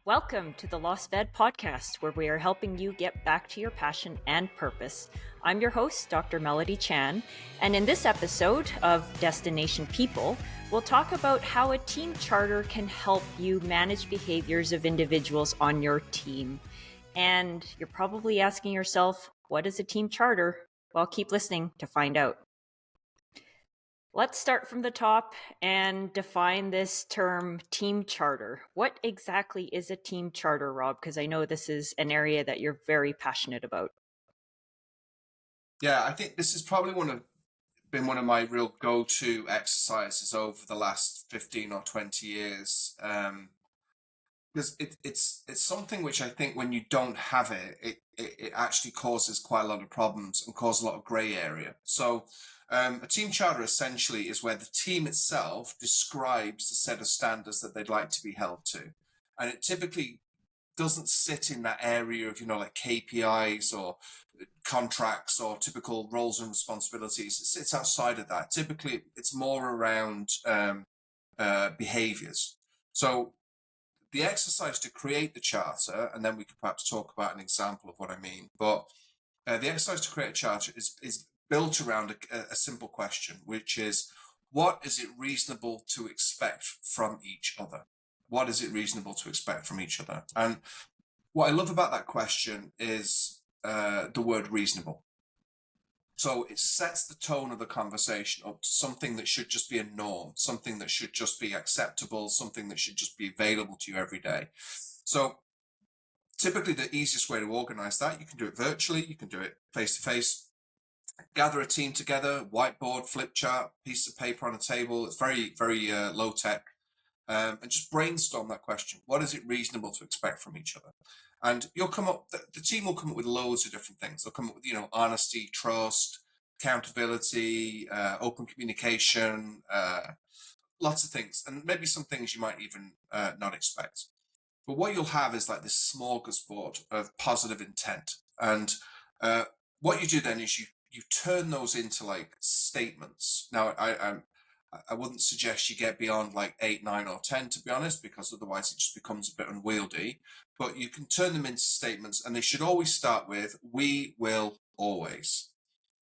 Welcome to the Lost Vet podcast, where we are helping you get back to your passion and purpose. I'm your host, Dr. Melodie Chan, and in this episode of Destination People, we'll talk about how a team charter can help you manage behaviors of individuals on your team. And you're probably asking yourself, what is a team charter? Well, keep listening to find out. Let's start from the top and define this term team charter. What exactly is a team charter, Rob? Because I know this is an area that you're very passionate about. Yeah, I think this has probably been one of my real go-to exercises over the last 15 or 20 years. Because it's something which I think when you don't have it actually causes quite a lot of problems and causes a lot of grey area. So a team charter essentially is where the team itself describes the set of standards that they'd like to be held to. And it typically doesn't sit in that area of, like KPIs or contracts or typical roles and responsibilities. It sits outside of that. Typically, it's more around behaviors. So the exercise to create the charter, and then we could perhaps talk about an example of what I mean, but the exercise to create a charter is built around a simple question, which is, what is it reasonable to expect from each other? What is it reasonable to expect from each other? And what I love about that question is the word reasonable. So it sets the tone of the conversation up to something that should just be a norm, something that should just be acceptable, something that should just be available to you every day. So typically the easiest way to organize that, you can do it virtually, you can do it face-to-face, gather a team together, whiteboard, flip chart, piece of paper on a table. It's very, very low tech. And just brainstorm that question. What is it reasonable to expect from each other? And you'll come up, the team will come up with loads of different things. They'll come up with, honesty, trust, accountability, open communication, lots of things. And maybe some things you might even not expect. But what you'll have is like this smorgasbord of positive intent. And what you do then is you turn those into like statements. Now, I wouldn't suggest you get beyond like 8, 9, or 10, to be honest, because otherwise it just becomes a bit unwieldy. But you can turn them into statements, and they should always start with, we will always.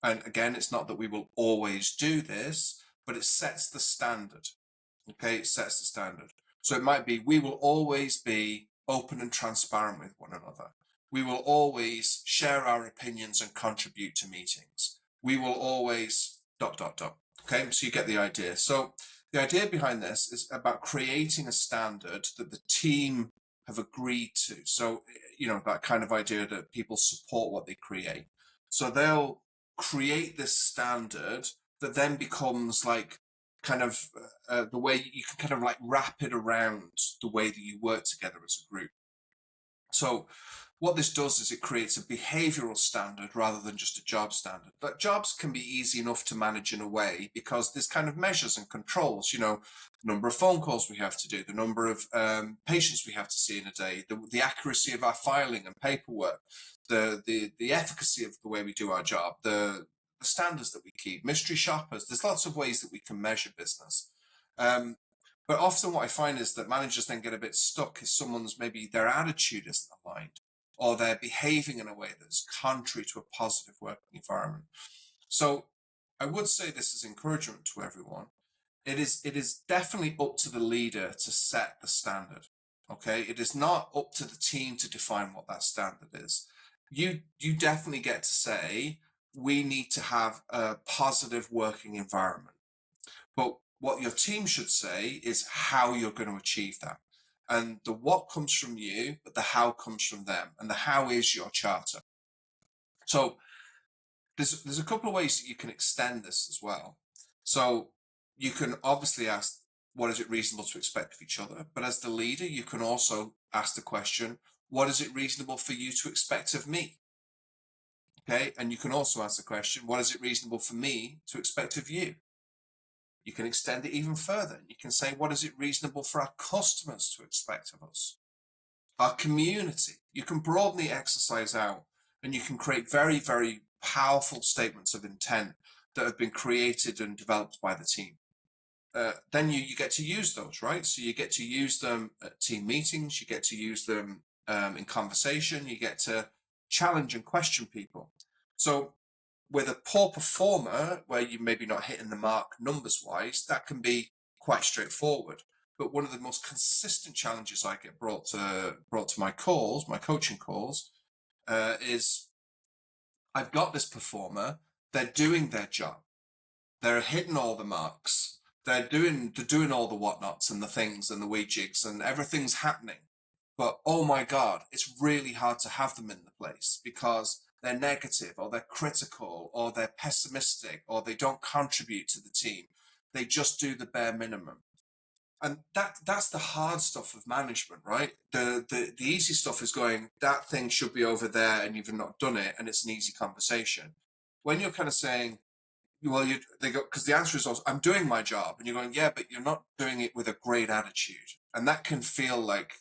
And again, it's not that we will always do this, but it sets the standard. Okay, it sets the standard. So it might be, we will always be open and transparent with one another. We will always share our opinions and contribute to meetings. We will always ... Okay, so you get the idea. So the idea behind this is about creating a standard that the team have agreed to. So, that kind of idea that people support what they create. So they'll create this standard that then becomes like kind of the way you can kind of like wrap it around the way that you work together as a group. So what this does is it creates a behavioural standard rather than just a job standard. But jobs can be easy enough to manage in a way because there's kind of measures and controls, the number of phone calls we have to do, the number of patients we have to see in a day, the accuracy of our filing and paperwork, the efficacy of the way we do our job, the standards that we keep, mystery shoppers. There's lots of ways that we can measure business. But often what I find is that managers then get a bit stuck if maybe their attitude isn't aligned, or they're behaving in a way that's contrary to a positive working environment. So I would say this is encouragement to everyone. It is definitely up to the leader to set the standard. Okay, it is not up to the team to define what that standard is. You definitely get to say, we need to have a positive working environment. But what your team should say is how you're going to achieve that. And the what comes from you, but the how comes from them. And the how is your charter. So there's a couple of ways that you can extend this as well. So you can obviously ask, what is it reasonable to expect of each other? But as the leader, you can also ask the question, what is it reasonable for you to expect of me? Okay, and you can also ask the question, what is it reasonable for me to expect of you? You can extend it even further. You can say, what is it reasonable for our customers to expect of us? Our community. You can broaden the exercise out, and you can create very, very powerful statements of intent that have been created and developed by the team. then you get to use those, right? So you get to use them at team meetings, you get to use them in conversation, you get to challenge and question people. So with a poor performer, where you maybe not hitting the mark numbers wise, that can be quite straightforward. But one of the most consistent challenges I get brought to my calls, my coaching calls, is I've got this performer, they're doing their job, they're hitting all the marks, they're doing all the whatnots and the things and the rejigs and everything's happening. But oh my God, it's really hard to have them in the place because they're negative or they're critical or they're pessimistic or they don't contribute to the team. They just do the bare minimum. And that's the hard stuff of management, right? The easy stuff is going, that thing should be over there and you've not done it, and it's an easy conversation. When you're kind of saying, well, they go, because the answer is also, I'm doing my job, and you're going, yeah, but you're not doing it with a great attitude, and that can feel like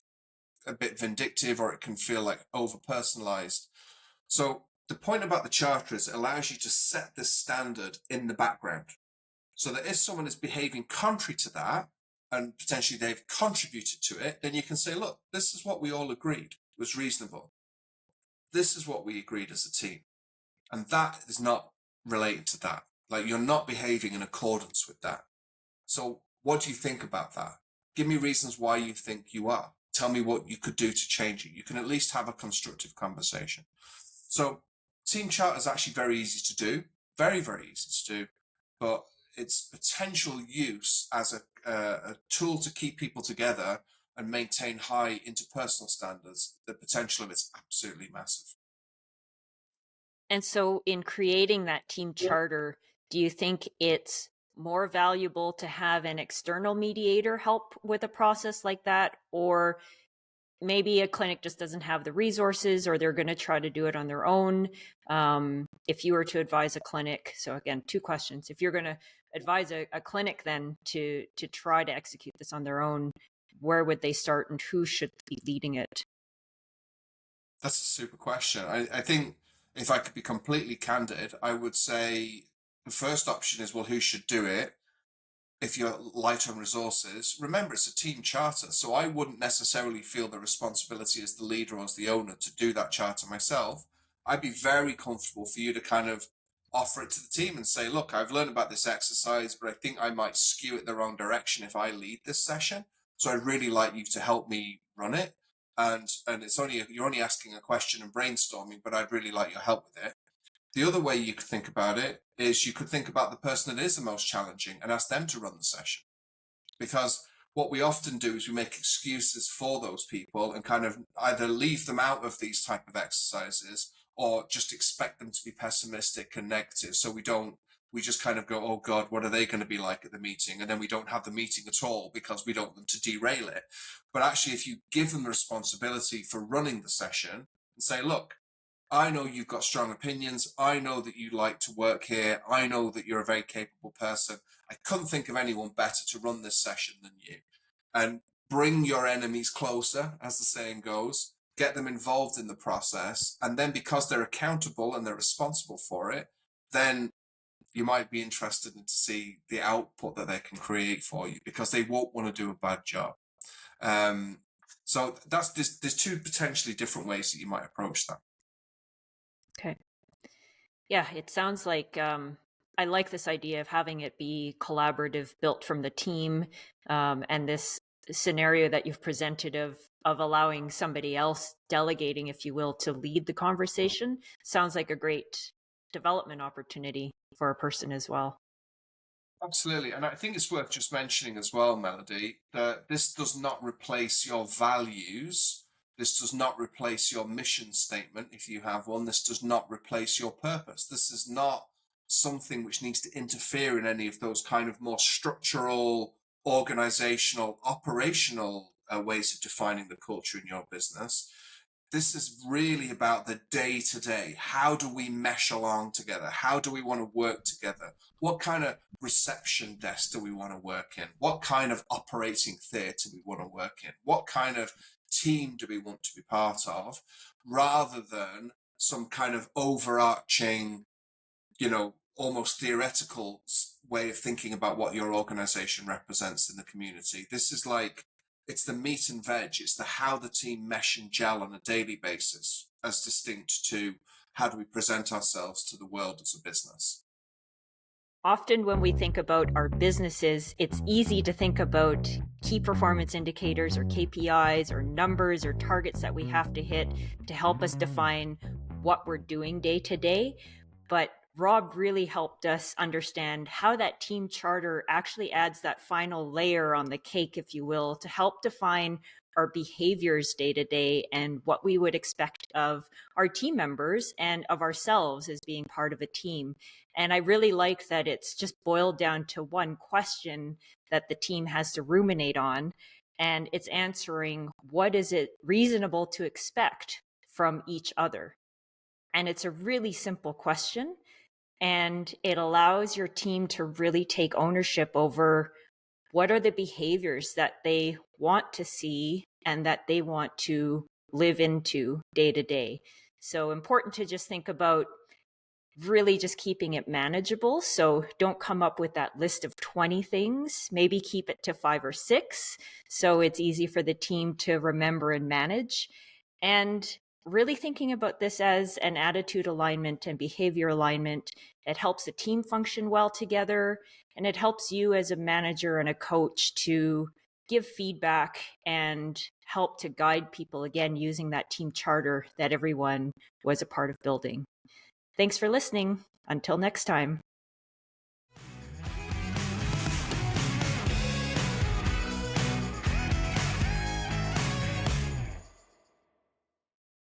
a bit vindictive, or it can feel like over personalized. So the point about the charter is it allows you to set this standard in the background, so that if someone is behaving contrary to that, and potentially they've contributed to it, then you can say, look, this is what we all agreed was reasonable. This is what we agreed as a team. And that is not related to that. Like, you're not behaving in accordance with that. So what do you think about that? Give me reasons why you think you are. Tell me what you could do to change it. You can at least have a constructive conversation. So team charter is actually very easy to do, very, very easy to do, but its potential use as a tool to keep people together and maintain high interpersonal standards, the potential of it's absolutely massive. And so, in creating that team charter, do you think it's more valuable to have an external mediator help with a process like that? Or maybe a clinic just doesn't have the resources, or they're going to try to do it on their own? If you were to advise a clinic, so again, two questions. If you're going to advise a clinic then to try to execute this on their own, where would they start and who should be leading it? That's a super question. I think if I could be completely candid, I would say the first option is, well, who should do it? If you're light on resources, remember it's a team charter. So I wouldn't necessarily feel the responsibility as the leader or as the owner to do that charter myself. I'd be very comfortable for you to kind of offer it to the team and say, look, I've learned about this exercise, but I think I might skew it the wrong direction if I lead this session. So I'd really like you to help me run it. And it's only, you're only asking a question and brainstorming, but I'd really like your help with it. The other way you could think about it is you could think about the person that is the most challenging and ask them to run the session. Because what we often do is we make excuses for those people and kind of either leave them out of these type of exercises or just expect them to be pessimistic and negative. So we just kind of go, oh God, what are they going to be like at the meeting? And then we don't have the meeting at all because we don't want them to derail it. But actually, if you give them the responsibility for running the session and say, look, I know you've got strong opinions. I know that you like to work here. I know that you're a very capable person. I couldn't think of anyone better to run this session than you. And bring your enemies closer, as the saying goes. Get them involved in the process. And then because they're accountable and they're responsible for it, then you might be interested in to see the output that they can create for you, because they won't want to do a bad job. So there's two potentially different ways that you might approach that. Okay. Yeah, it sounds like I like this idea of having it be collaborative, built from the team, and this scenario that you've presented of allowing somebody else, delegating, if you will, to lead the conversation sounds like a great development opportunity for a person as well. Absolutely. And I think it's worth just mentioning as well, Melodie, that this does not replace your values. This does not replace your mission statement, if you have one. This does not replace your purpose. This is not something which needs to interfere in any of those kind of more structural, organizational, operational ways of defining the culture in your business. This is really about the day to day. How do we mesh along together? How do we want to work together? What kind of reception desk do we want to work in? What kind of operating theatre do we want to work in? What kind of team do we want to be part of? Rather than some kind of overarching, almost theoretical way of thinking about what your organization represents in the community. This is like, it's the meat and veg. It's the how the team mesh and gel on a daily basis, as distinct to how do we present ourselves to the world as a business. Often when we think about our businesses, it's easy to think about key performance indicators or KPIs or numbers or targets that we have to hit to help us define what we're doing day to day. But Rob really helped us understand how that team charter actually adds that final layer on the cake, if you will, to help define our behaviors day to day and what we would expect of our team members and of ourselves as being part of a team. And I really like that it's just boiled down to one question that the team has to ruminate on. And it's answering, what is it reasonable to expect from each other? And it's a really simple question. And it allows your team to really take ownership over what are the behaviors that they want to see and that they want to live into day to day. So important to just think about really just keeping it manageable. So don't come up with that list of 20 things. Maybe keep it to 5 or 6 so it's easy for the team to remember and manage. And really thinking about this as an attitude alignment and behavior alignment. It helps the team function well together, and it helps you as a manager and a coach to give feedback and help to guide people, again, using that team charter that everyone was a part of building. Thanks for listening. Until next time.